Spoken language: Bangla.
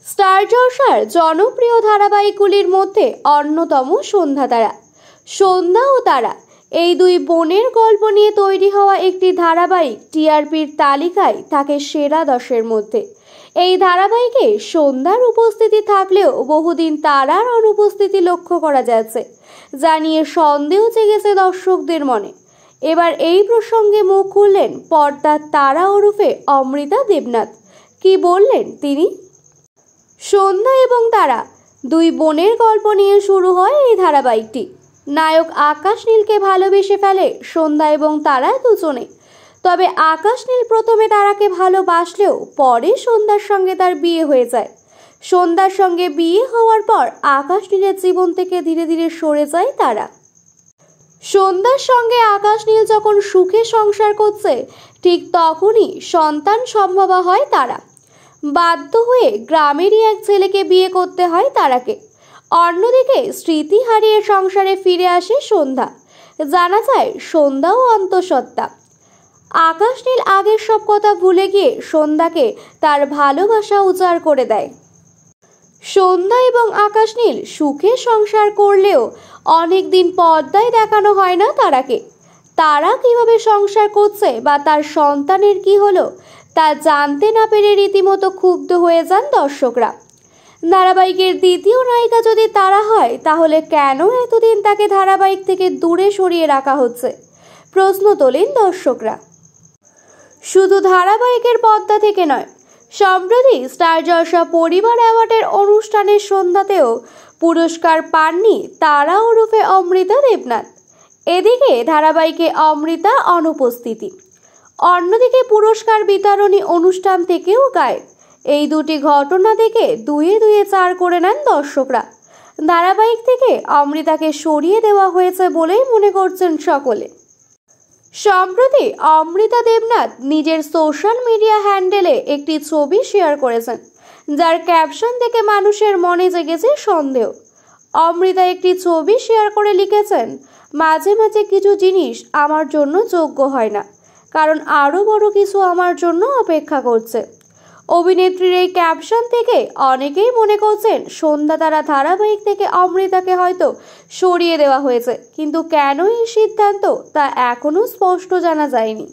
স্টার জলসার জনপ্রিয় ধারাবাহিকগুলির মধ্যে অন্যতম সন্ধ্যা তারা। সন্ধ্যা ও তারা এই দুই বোনের গল্প নিয়ে তৈরি হওয়া একটি ধারাবাহিক টিআরপির তালিকায় থাকে সেরা 10-এর মধ্যে। এই ধারাবাহিকে সন্ধ্যার উপস্থিতি থাকলেও বহুদিন তারার অনুপস্থিতি লক্ষ্য করা যাচ্ছে, যা নিয়ে সন্দেহ জেগেছে দর্শকদের মনে। এবার এই প্রসঙ্গে মুখ খুললেন পর্দার তারা ওরফে অমৃতা দেবনাথ। কি বললেন তিনি? সন্ধ্যা এবং তারা দুই বোনের গল্প নিয়ে শুরু হয় এই ধারাবাহিকটি। নায়ক আকাশ নীলকে ভালোবেসে ফেলে সন্ধ্যা এবং তারা দুজনে। তবে আকাশ নীল প্রথমে তারাকে ভালোবাসলেও পরে সন্ধ্যার সঙ্গে তার বিয়ে হয়ে যায়। সন্ধ্যার সঙ্গে বিয়ে হওয়ার পর আকাশ নীলের জীবন থেকে ধীরে ধীরে সরে যায় তারা। সন্ধ্যার সঙ্গে আকাশ নীল যখন সুখে সংসার করছে, ঠিক তখনই সন্তান সম্ভবা হয় তারা। বাধ্য হয়ে গ্রামেরই এক ছেলেকে বিয়ে করতে হয় তারাকে। অন্যদিকে স্মৃতি হারিয়ে সংসারে ফিরে আসে সন্ধ্যা। জানা যায় সন্ধ্যাও অন্তঃসত্ত্বা। আকাশ নীল আগের সব কথা ভুলে গিয়ে সন্ধ্যাকে তার ভালোবাসা উজাড় করে দেয়। সন্ধ্যা এবং আকাশ নীল সুখে সংসার করলেও অনেকদিন পর্দায় দেখানো হয় না তারাকে। তারা কিভাবে সংসার করছে বা তার সন্তানের কি হলো তা জানতে না পেরে রীতিমতো ক্ষুব্ধ হয়ে যান দর্শকরা। ধারাবাহিকের দ্বিতীয় নায়িকা যদি তারা হয়, তাহলে কেন এতদিন তাকে ধারাবাহিক থেকে দূরে সরিয়ে রাখা হচ্ছে, প্রশ্ন তোলেন দর্শকরা। শুধু ধারাবাহিকের পর্দা থেকে নয়, সম্প্রতি স্টার জলসা পরিবার অ্যাওয়ার্ডের অনুষ্ঠানের সন্ধ্যাতেও পুরস্কার পাননি তারা ওরফে অমৃতা দেবনাথ। এদিকে ধারাবাহিকে অমৃতা অনুপস্থিতি, অন্যদিকে পুরস্কার বিতরণী অনুষ্ঠান থেকেও গায়েব। এই দুটি ঘটনা দেখে দুয়ে দুয়ে 4 করে নেন দর্শকরা। ধারাবাহিক থেকে অমৃতাকে সরিয়ে দেওয়া হয়েছে বলেই মনে করছেন সকলে। সম্প্রতি অমৃতা দেবনাথ নিজের সোশ্যাল মিডিয়া হ্যান্ডেলে একটি ছবি শেয়ার করেছেন, যার ক্যাপশন থেকে মানুষের মনে জেগেছে সন্দেহ। অমৃতা একটি ছবি শেয়ার করে লিখেছেন, মাঝে মাঝে কিছু জিনিস আমার জন্য যোগ্য হয় না, কারণ আরও বড় কিছু আমার জন্য অপেক্ষা করছে। অভিনেত্রীর এই ক্যাপশন থেকে অনেকেই মনে করছেন সন্ধ্যা তারা ধারাবাহিক থেকে অমৃতাকে হয়তো সরিয়ে দেওয়া হয়েছে, কিন্তু কেন এই সিদ্ধান্ত তা এখনো স্পষ্ট জানা যায়নি।